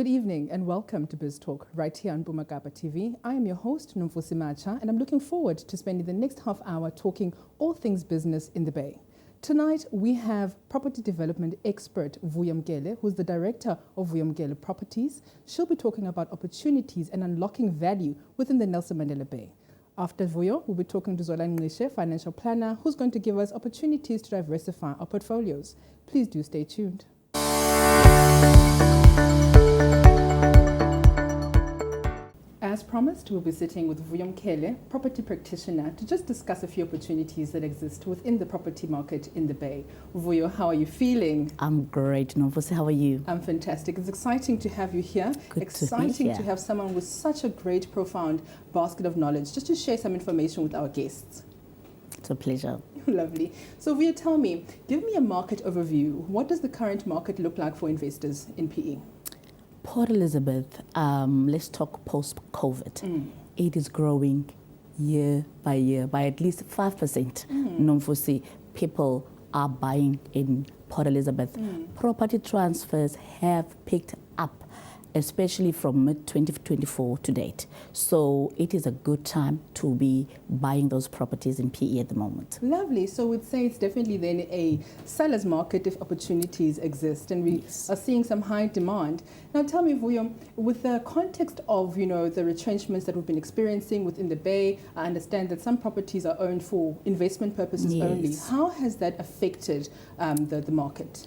Good evening and welcome to Bizz Talk right here on Bumagaba TV. I am your host, Nomfusi Macha, and I'm looking forward to spending the next half hour talking all things business in the Bay. Tonight, we have property development expert Vuyo Mgele, who's the director of Vuyo Mgele Properties. She'll be talking about opportunities and unlocking value within the Nelson Mandela Bay. After Vuyo, we'll be talking to Zola Ngqishe, financial planner, who's going to give us opportunities to diversify our portfolios. Please do stay tuned. As promised, we'll be sitting with Vuyo Mgele, property practitioner, to just discuss a few opportunities that exist within the property market in the Bay. Vuyo, how are you feeling? I'm great, Nomfusi. How are you? I'm fantastic. It's exciting to have you here. Good exciting to be here. to have someone with such a great, profound basket of knowledge, just to share some information with our guests. It's a pleasure. Lovely. So Vuyo, tell me, give me a market overview. What does the current market look like for investors in PE? Port Elizabeth, let's talk post-COVID. It is growing year by year by at least 5%. Nomfusi, people are buying in Port Elizabeth. Property transfers have picked up, especially from mid-2024 to date. So it is a good time to be buying those properties in PE at the moment. Lovely. So we'd say it's definitely then a seller's market if opportunities exist, and we are seeing some high demand. Now tell me, Vuyo, with the context of, the retrenchments that we've been experiencing within the Bay, I understand that some properties are owned for investment purposes only. How has that affected the market?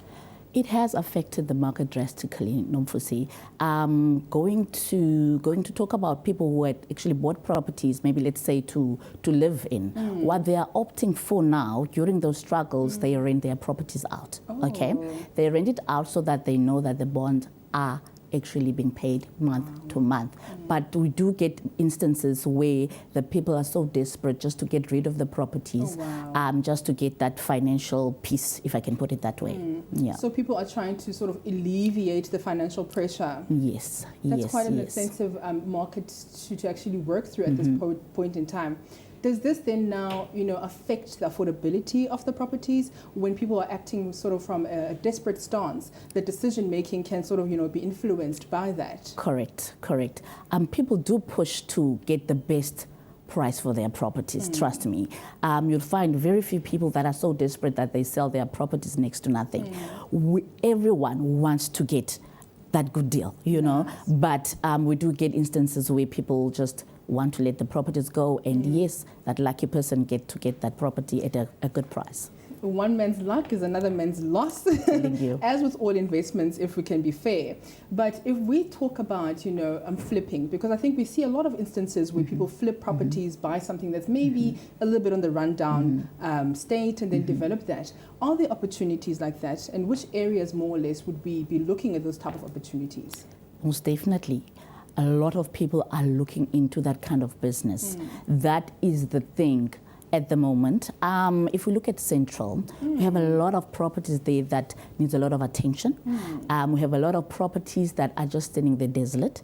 It has affected the market drastically, Nomfusi. Going to talk about people who had actually bought properties, maybe let's say to live in. What they are opting for now, during those struggles, they rent their properties out, okay? They rent it out so that they know that the bonds are actually being paid month to month. But we do get instances where the people are so desperate just to get rid of the properties, just to get that financial peace, if I can put it that way. Yeah. So people are trying to sort of alleviate the financial pressure. Yes. That's quite an expensive market to actually work through at this point in time. Does this then now, affect the affordability of the properties when people are acting sort of from a desperate stance? The decision making can sort of, be influenced by that. Correct. People do push to get the best price for their properties, trust me. You'll find very few people that are so desperate that they sell their properties next to nothing. Everyone wants to get that good deal, but we do get instances where people just want to let the properties go, and yes, that lucky person get that property at a good price. One man's luck is another man's loss, as with all investments, if we can be fair. But if we talk about, flipping, because I think we see a lot of instances where people flip properties, buy something that's maybe a little bit on the rundown state, and then develop that. Are there opportunities like that? And which areas, more or less, would we be looking at those type of opportunities? Most definitely. A lot of people are looking into that kind of business. That is the thing at the moment. If we look at Central, we have a lot of properties there that needs a lot of attention. We have a lot of properties that are just standing there desolate.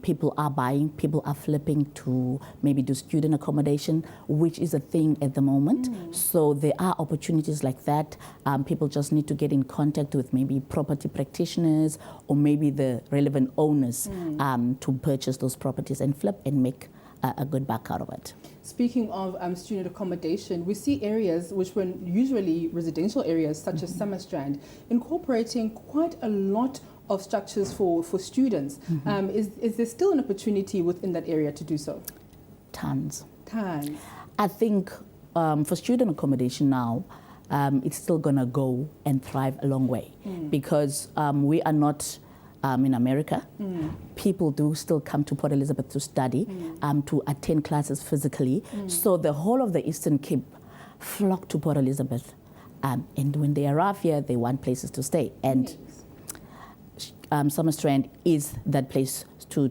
People are buying, people are flipping to maybe do student accommodation, which is a thing at the moment. So there are opportunities like that. People just need to get in contact with maybe property practitioners or maybe the relevant owners to purchase those properties and flip and make a good buck out of it. Speaking of student accommodation, we see areas which were usually residential areas, such as Summerstrand, incorporating quite a lot of structures for students. Is there still an opportunity within that area to do so? Tons. I think for student accommodation now, it's still going to go and thrive a long way because we are not in America. People do still come to Port Elizabeth to study, to attend classes physically. So the whole of the Eastern Cape flock to Port Elizabeth. And when they arrive here, they want places to stay. And Summerstrand is that place to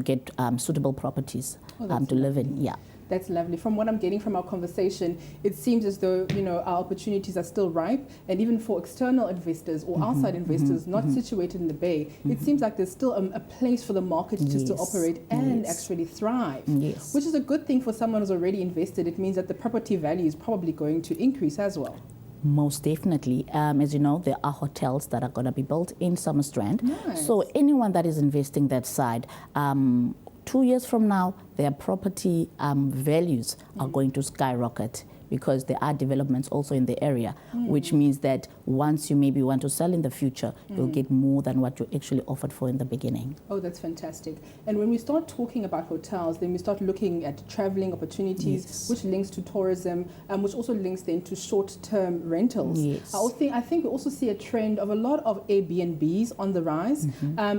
get suitable properties to live in. Yeah. That's lovely. From what I'm getting from our conversation, it seems as though, our opportunities are still ripe. And even for external investors or outside investors not situated in the Bay, it seems like there's still a place for the market just to operate and actually thrive, which is a good thing for someone who's already invested. It means that the property value is probably going to increase as well. Most definitely. As you know, there are hotels that are going to be built in Summerstrand. Nice. So anyone that is investing that side, 2 years from now, their property values are going to skyrocket, because there are developments also in the area, which means that once you maybe want to sell in the future, you'll get more than what you actually offered for in the beginning. Oh, that's fantastic. And when we start talking about hotels, then we start looking at traveling opportunities, Yes. which links to tourism, which also links then to short-term rentals. Yes. I think we also see a trend of a lot of Airbnbs on the rise.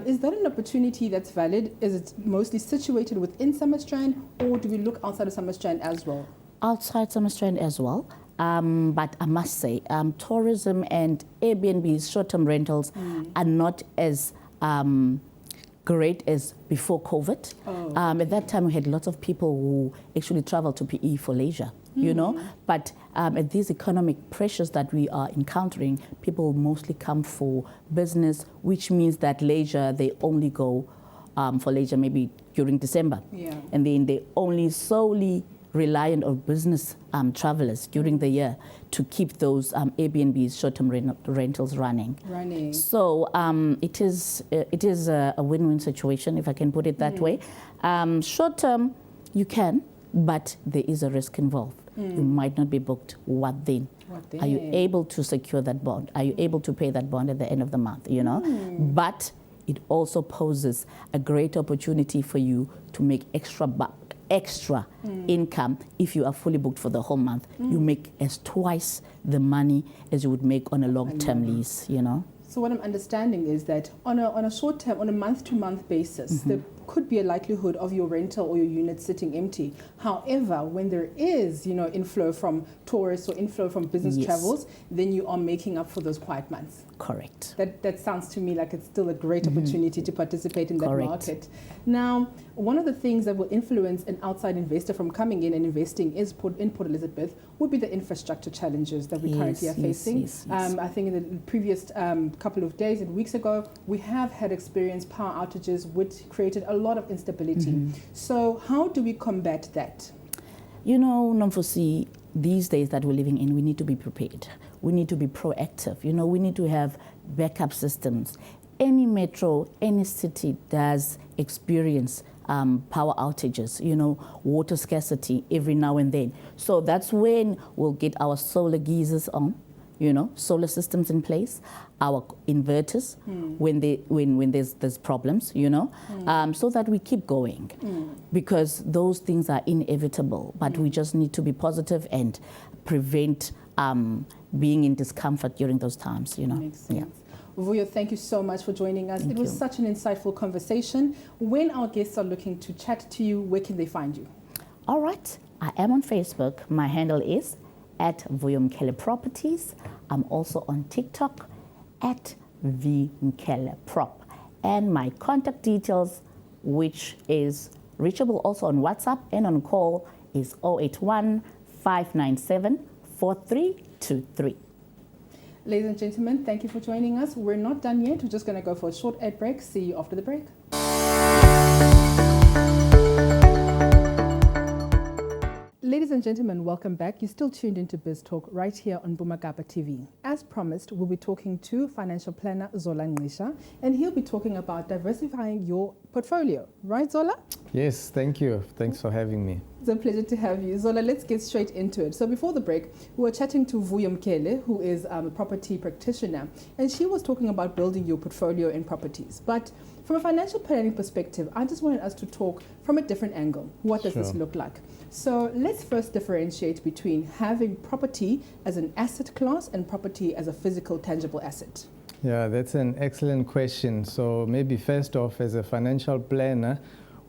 Is that an opportunity that's valid? Is it mostly situated within Summerstrand, or do we look outside of Summerstrand as well? Outside Summerstrand as well. But I must say, tourism and Airbnbs, short-term rentals, are not as great as before COVID. At that time, we had lots of people who actually traveled to PE for leisure, you know. But at these economic pressures that we are encountering, people mostly come for business, which means that leisure, they only go for leisure maybe during December. And then they only solely reliant on business travelers during the year to keep those Airbnbs, short-term rentals running. So it is a win-win situation, if I can put it that way. Short-term, you can, but there is a risk involved. You might not be booked. What then? Are you able to secure that bond? Are you able to pay that bond at the end of the month, you know? But it also poses a great opportunity for you to make extra income if you are fully booked for the whole month. You make as twice the money as you would make on a long-term lease, you know. So what I'm understanding is that on a short term, on a month-to-month basis, there could be a likelihood of your rental or your unit sitting empty. However, when there is, inflow from tourists or inflow from business travels, then you are making up for those quiet months. Correct. That sounds to me like it's still a great opportunity to participate in that market. Now, one of the things that will influence an outside investor from coming in and investing in Port Elizabeth would be the infrastructure challenges that we currently are facing. I think in the previous couple of days and weeks ago, we have had experienced power outages, which created a lot of instability. So how do we combat that? You know, Nomfusi, these days that we're living in, we need to be prepared. We need to be proactive. You know, we need to have backup systems. Any metro, any city does experience power outages, water scarcity every now and then. So that's when we'll get our solar geysers on, solar systems in place, our inverters when there's problems, so that we keep going. Because those things are inevitable, but we just need to be positive and prevent being in discomfort during those times, Makes sense. Vuyo, thank you so much for joining us. It was such an insightful conversation. When our guests are looking to chat to you, where can they find you? All right. I am on Facebook. My handle is @Vuyo Properties. I'm also on TikTok @VMkeleProp. And my contact details, which is reachable also on WhatsApp and on call, is 081 597 4323. Ladies and gentlemen, thank you for joining us. We're not done yet. We're just going to go for a short ad break. See you after the break. Ladies and gentlemen, welcome back. You're still tuned into Bizz Talk right here on Bumakapa TV. As promised, we'll be talking to financial planner Zola Ngisha, and he'll be talking about diversifying your portfolio. Right, Zola? Yes, thank you. Thanks for having me. It's a pleasure to have you. Zola, let's get straight into it. So before the break, we were chatting to Vuyo Mkele, who is a property practitioner, and she was talking about building your portfolio in properties. But from a financial planning perspective, I just wanted us to talk from a different angle. What does this look like? So let's first differentiate between having property as an asset class and property as a physical, tangible asset. Yeah, that's an excellent question. So maybe first off, as a financial planner,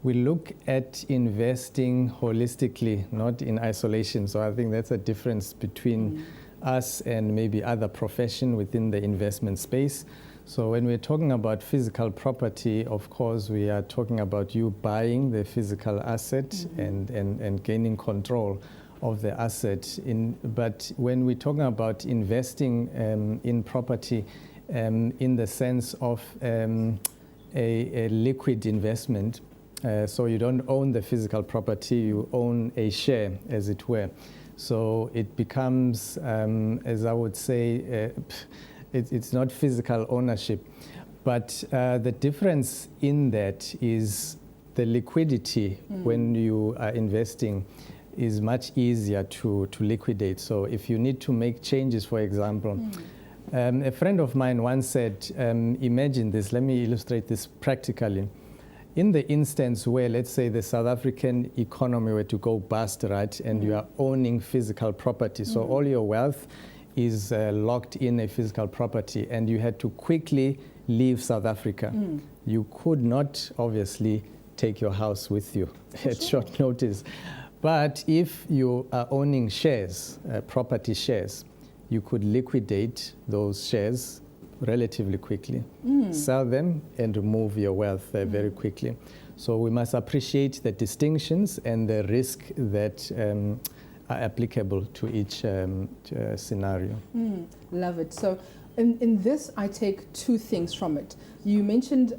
we look at investing holistically, not in isolation. So I think that's a difference between us and maybe other profession within the investment space. So when we're talking about physical property, of course, we are talking about you buying the physical asset and gaining control of the asset. But when we're talking about investing in property in the sense of a liquid investment, So you don't own the physical property, you own a share, as it were. So it becomes, as I would say, it's not physical ownership. But the difference in that is the liquidity when you are investing is much easier to liquidate. So if you need to make changes, for example, a friend of mine once said, imagine this, let me illustrate this practically. In the instance where, let's say, the South African economy were to go bust, right, and you are owning physical property, so all your wealth is locked in a physical property, and you had to quickly leave South Africa. You could not, obviously, take your house with you at short notice. But if you are owning shares, property shares, you could liquidate those shares relatively quickly, sell them and move your wealth very quickly. So we must appreciate the distinctions and the risk that are applicable to each scenario. Love it. So in this, I take two things from it. You mentioned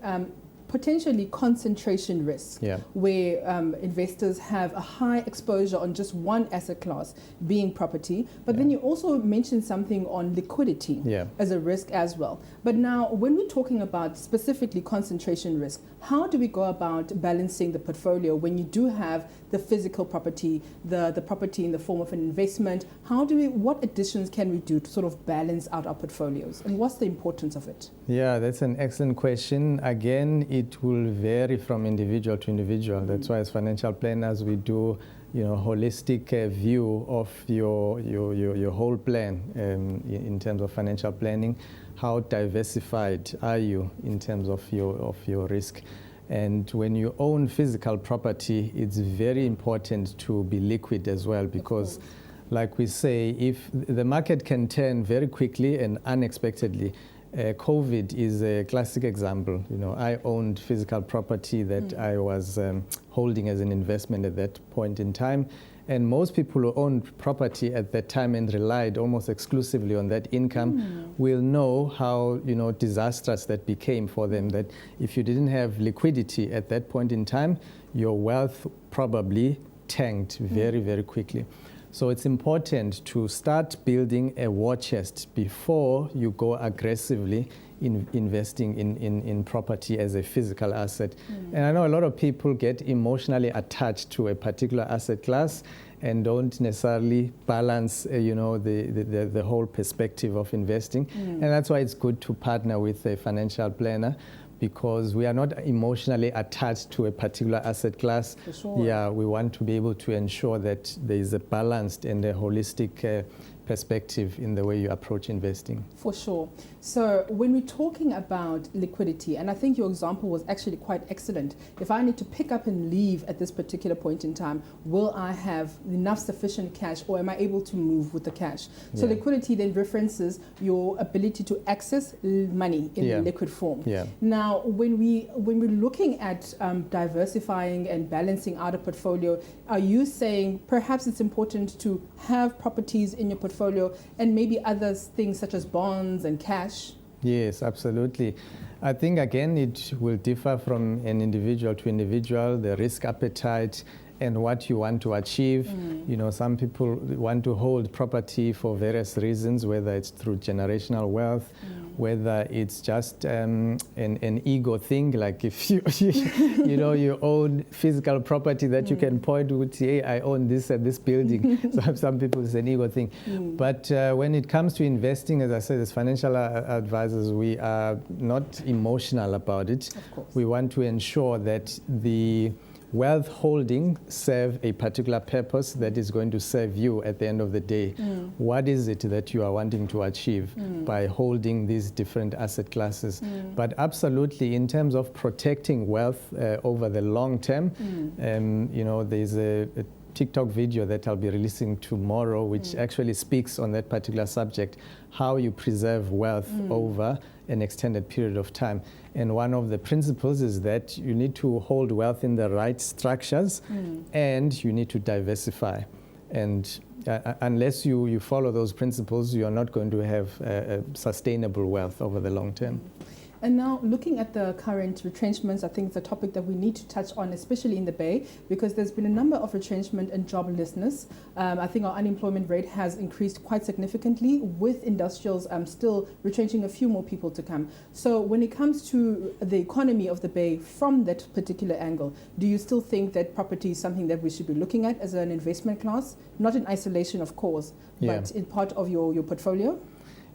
potentially concentration risk, where investors have a high exposure on just one asset class, being property. But then you also mentioned something on liquidity as a risk as well. But now, when we're talking about specifically concentration risk, how do we go about balancing the portfolio when you do have the physical property, the property in the form of an investment? What additions can we do to sort of balance out our portfolios? And what's the importance of it? Yeah, that's an excellent question. Again, it will vary from individual to individual. That's why as financial planners, we do holistic view of your whole plan in terms of financial planning. How diversified are you in terms of your risk? And when you own physical property, it's very important to be liquid as well, because like we say, if the market can turn very quickly and unexpectedly. COVID is a classic example. I owned physical property that I was holding as an investment at that point in time. And most people who owned property at that time and relied almost exclusively on that income will know how disastrous that became for them. That if you didn't have liquidity at that point in time, your wealth probably tanked very, very quickly. So it's important to start building a war chest before you go aggressively investing in property as a physical asset. And I know a lot of people get emotionally attached to a particular asset class and don't necessarily balance the whole perspective of investing. And that's why it's good to partner with a financial planner, because we are not emotionally attached to a particular asset class. For sure. Yeah, we want to be able to ensure that there is a balanced and a holistic perspective in the way you approach investing. For sure. So when we're talking about liquidity, and I think your example was actually quite excellent. If I need to pick up and leave at this particular point in time, will I have enough sufficient cash, or am I able to move with the cash? So liquidity then references your ability to access money in liquid form. Now, when we're looking at diversifying and balancing out a portfolio, are you saying perhaps it's important to have properties in your portfolio and maybe other things such as bonds and cash? Yes, absolutely. I think, again, it will differ from an individual to individual, the risk appetite and what you want to achieve. Some people want to hold property for various reasons, whether it's through generational wealth, whether it's just an ego thing, like if you own physical property that you can point to, say, hey, I own this at this building. So some people, it's an ego thing. But when it comes to investing, as I said, as financial advisors, we are not emotional about it. Of course. We want to ensure that the wealth holding serve a particular purpose that is going to serve you at the end of the day. What is it that you are wanting to achieve by holding these different asset classes? But absolutely, in terms of protecting wealth over the long term, there's a TikTok video that I'll be releasing tomorrow, which actually speaks on that particular subject, how you preserve wealth over an extended period of time. And one of the principles is that you need to hold wealth in the right structures and you need to diversify. And unless you follow those principles, you're not going to have sustainable wealth over the long term. And now, looking at the current retrenchments, I think it's a topic that we need to touch on, especially in the Bay, because there's been a number of retrenchment and joblessness. I think our unemployment rate has increased quite significantly, with industrials still retrenching a few more people to come. So when it comes to the economy of the Bay from that particular angle, do you still think that property is something that we should be looking at as an investment class? Not in isolation, of course, but in part of your portfolio?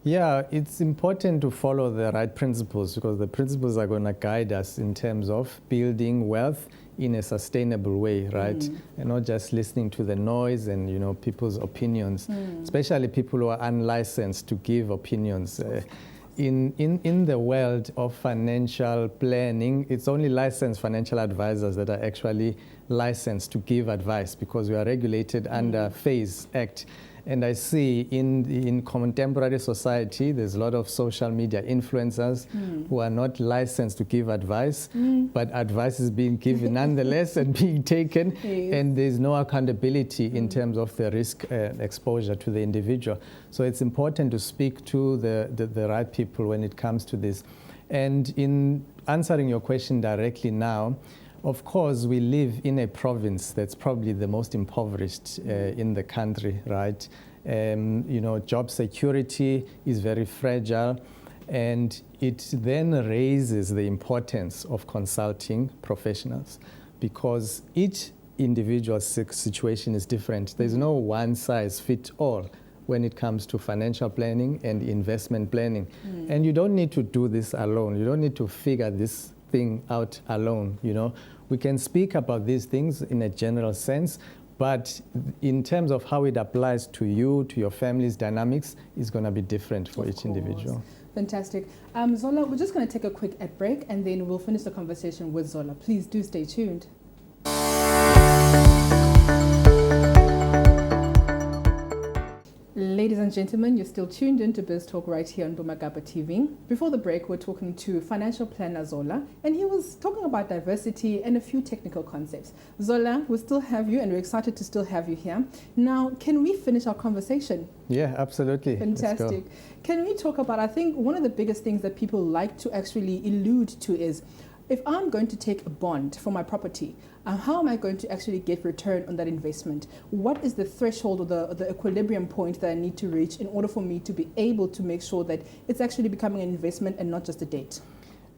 Yeah, it's important to follow the right principles, because the principles are going to guide us in terms of building wealth in a sustainable way, right? And not just listening to the noise and, you know, people's opinions, especially people who are unlicensed to give opinions. In the world of financial planning, it's only licensed financial advisors that are actually licensed to give advice, because we are regulated under FASE Act. And I see in contemporary society, there's a lot of social media influencers who are not licensed to give advice, but advice is being given nonetheless and being taken, and there's no accountability in terms of the risk exposure to the individual. So it's important to speak to the right people when it comes to this. And in answering your question directly now, of course, we live in a province that's probably the most impoverished in the country, right? You know, job security is very fragile, and it then raises the importance of consulting professionals, because each individual's situation is different. There's no one size fit all when it comes to financial planning and investment planning. And you don't need to do this alone. You don't need to figure this thing out alone, you know. We can speak about these things in a general sense, but in terms of how it applies to you, to your family's dynamics, is going to be different for each individual. Fantastic. Zola, we're just going to take a quick ad break, and then we'll finish the conversation with Zola. Please do stay tuned. Ladies and gentlemen, you're still tuned in to Bizz Talk right here on Bumagaba TV. Before the break, we're talking to financial planner Zola, and he was talking about diversity and a few technical concepts. Zola, we still have you, and we're excited to still have you here. Now, can we finish our conversation? Yeah, absolutely. Fantastic. Can we talk about, I think one of the biggest things that people like to actually allude to is, if I'm going to take a bond for my property, how am I going to actually get return on that investment? What is the threshold or the equilibrium point that I need to reach in order for me to be able to make sure that it's actually becoming an investment and not just a debt?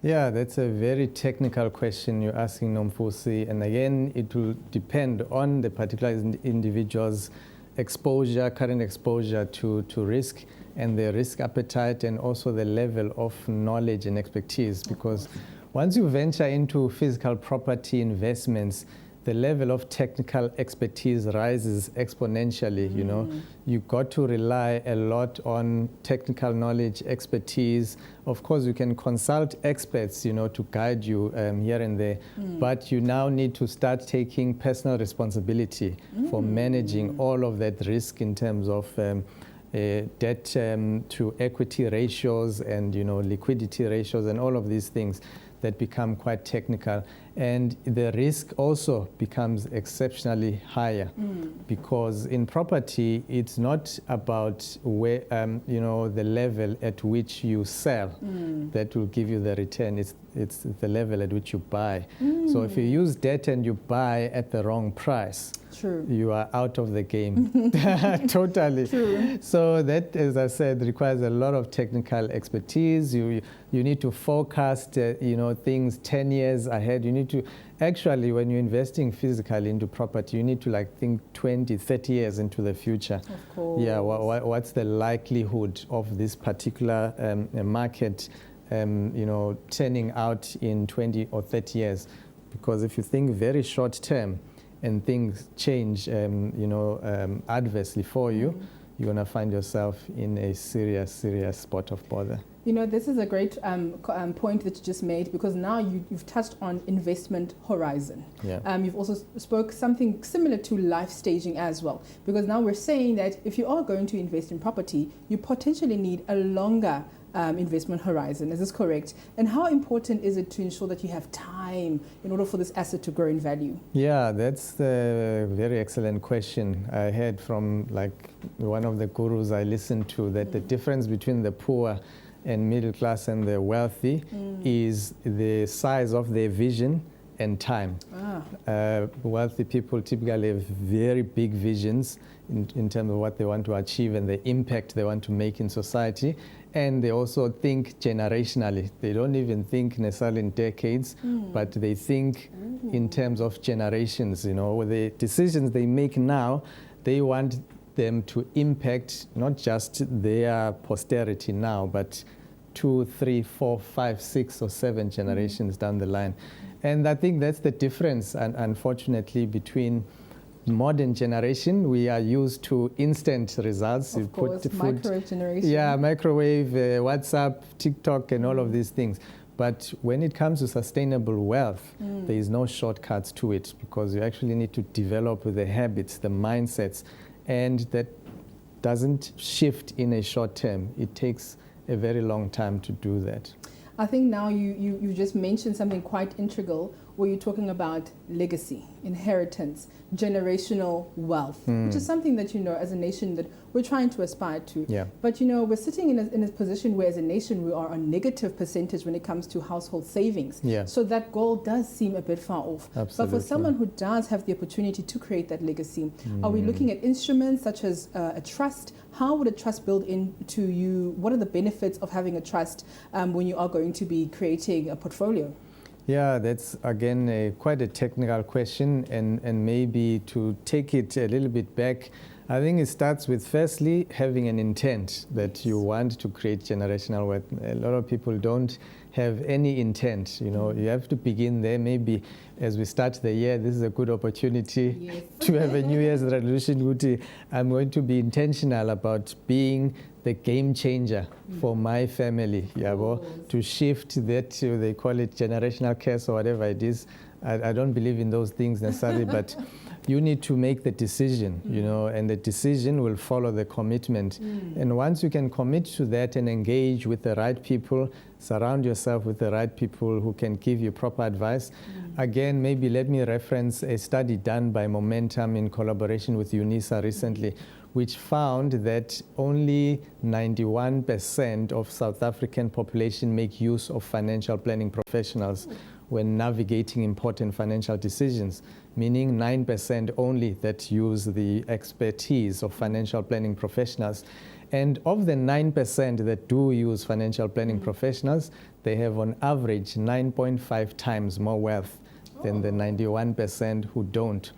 Yeah, that's a very technical question you're asking, Nomfusi. And again, it will depend on the particular individual's exposure, current exposure to risk, and their risk appetite, and also the level of knowledge and expertise. Because once you venture into physical property investments, the level of technical expertise rises exponentially. You know, you got to rely a lot on technical knowledge, expertise. Of course, you can consult experts, you know, to guide you here and there, but you now need to start taking personal responsibility for managing all of that risk in terms of debt to equity ratios and, you know, liquidity ratios and all of these things that become quite technical. And the risk also becomes exceptionally higher, because in property, it's not about where, you know, the level at which you sell that will give you the return. It's the level at which you buy. So if you use debt and you buy at the wrong price, you are out of the game. Totally. True. So that, as I said, requires a lot of technical expertise. You need to forecast, you know, things 10 years ahead. You need to, actually, when you're investing physically into property, you need to like think 20, 30 years into the future. Of course. Yeah, what's the likelihood of this particular market, you know, turning out in 20 or 30 years? Because if you think very short term, and things change, you know, adversely for you, you're going to find yourself in a serious spot of bother. You know, this is a great point that you just made, because now you've touched on investment horizon. Yeah. You've also spoke something similar to life staging as well, because now we're saying that if you are going to invest in property, you potentially need a longer investment horizon. Is this correct? And how important is it to ensure that you have time in order for this asset to grow in value? Yeah, that's a very excellent question. I heard from like one of the gurus I listened to that the difference between the poor and middle class and the wealthy is the size of their vision and time. Wealthy people typically have very big visions in terms of what they want to achieve and the impact they want to make in society. And they also think generationally. They don't even think necessarily in decades, but they think in terms of generations. You know, the decisions they make now, they want them to impact not just their posterity now, but 2, 3, 4, 5, 6, or 7 generations down the line. And I think that's the difference, unfortunately, between modern generation. We are used to instant results. Of course, microwave generation. Yeah, microwave, WhatsApp, TikTok, and all of these things. But when it comes to sustainable wealth, there is no shortcuts to it, because you actually need to develop the habits, the mindsets, and that doesn't shift in a short term. It takes a very long time to do that. I think now you just mentioned something quite integral, where you're talking about legacy, inheritance, generational wealth, which is something that, you know, as a nation that we're trying to aspire to. Yeah. But, you know, we're sitting in a position where as a nation we are a negative percentage when it comes to household savings. Yeah. So that goal does seem a bit far off. Absolutely. But for someone who does have the opportunity to create that legacy, are we looking at instruments such as a trust? How would a trust build into you? What are the benefits of having a trust when you are going to be creating a portfolio? Yeah, that's again quite a technical question, and maybe to take it a little bit back, I think it starts with firstly having an intent that you want to create generational wealth. A lot of people don't have any intent. You know, you have to begin there. Maybe as we start the year, this is a good opportunity to have a New Year's resolution. I'm going to be intentional about being the game changer for my family, to shift that, they call it generational curse or whatever it is. I don't believe in those things necessarily, but you need to make the decision, you know, and the decision will follow the commitment. And once you can commit to that and engage with the right people, surround yourself with the right people who can give you proper advice. Again, maybe let me reference a study done by Momentum in collaboration with UNISA recently, which found that only 91% of South African population make use of financial planning professionals when navigating important financial decisions, meaning 9% only that use the expertise of financial planning professionals. And of the 9% that do use financial planning professionals, they have on average 9.5 times more wealth than the 91% who don't.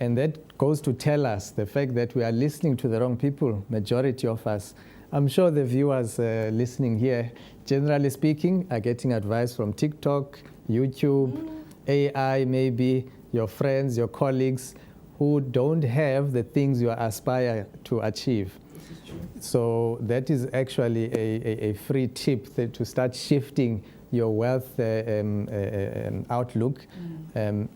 And that goes to tell us the fact that we are listening to the wrong people, majority of us. I'm sure the viewers listening here, generally speaking, are getting advice from TikTok, YouTube, AI maybe, your friends, your colleagues, who don't have the things you aspire to achieve. So that is actually a free tip to start shifting your wealth outlook.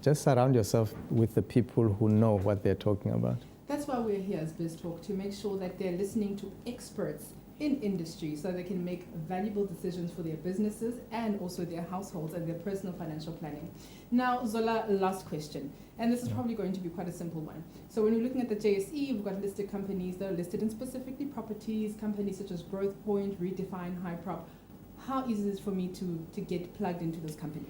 Just surround yourself with the people who know what they're talking about. That's why we're here as Bizz Talk, to make sure that they're listening to experts in industry so they can make valuable decisions for their businesses and also their households and their personal financial planning. Now, Zola, last question. And this is probably going to be quite a simple one. So when we're looking at the JSE, we've got listed companies that are listed in specifically properties, companies such as Growth Point, Redefine, Hyprop. How easy is it for me to get plugged into those companies?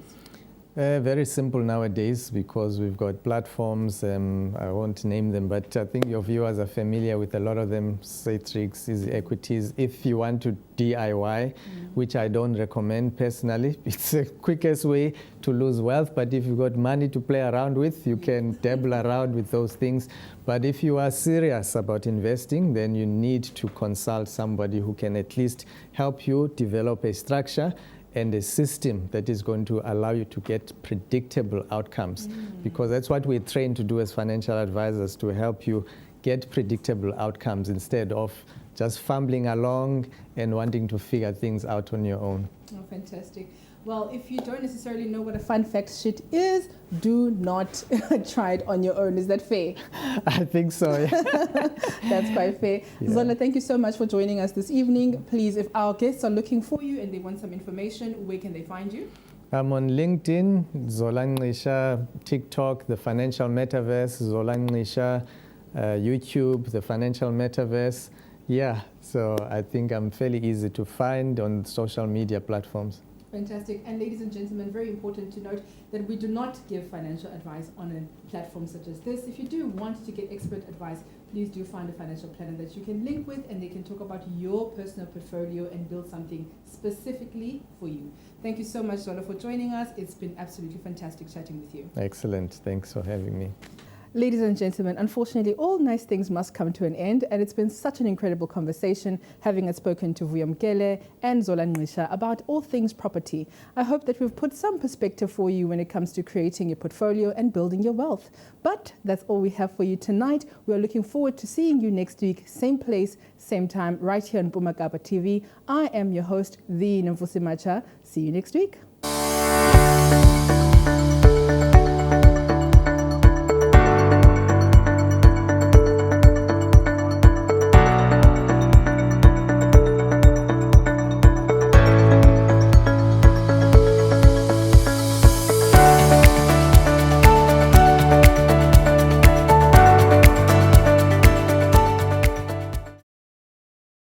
Very simple nowadays, because we've got platforms, I won't name them, but I think your viewers are familiar with a lot of them, Satrix, Easy Equities. If you want to DIY, which I don't recommend personally, it's the quickest way to lose wealth, but if you've got money to play around with, you can dabble around with those things. But if you are serious about investing, then you need to consult somebody who can at least help you develop a structure and a system that is going to allow you to get predictable outcomes. Because that's what we're trained to do as financial advisors, to help you get predictable outcomes instead of just fumbling along and wanting to figure things out on your own. Oh, fantastic. Well, if you don't necessarily know what a fun fact sheet is, do not try it on your own. Is that fair? I think so, yeah. That's quite fair. Yeah. Zola, thank you so much for joining us this evening. Please, if our guests are looking for you and they want some information, where can they find you? I'm on LinkedIn, Zola Ngisha, TikTok, The Financial Metaverse, Zola Ngisha, YouTube, The Financial Metaverse, Yeah, so I think I'm fairly easy to find on social media platforms. Fantastic. And ladies and gentlemen, very important to note that we do not give financial advice on a platform such as this. If you do want to get expert advice, please do find a financial planner that you can link with, and they can talk about your personal portfolio and build something specifically for you. Thank you so much, Zola, for joining us. It's been absolutely fantastic chatting with you. Excellent. Thanks for having me. Ladies and gentlemen, unfortunately, all nice things must come to an end, and it's been such an incredible conversation having spoken to Vuyamkele and Zola Ncisha about all things property. I hope that we've put some perspective for you when it comes to creating your portfolio and building your wealth. But that's all we have for you tonight. We are looking forward to seeing you next week, same place, same time, right here on Bumakaba TV. I am your host, the Nomvusi Macha. See you next week.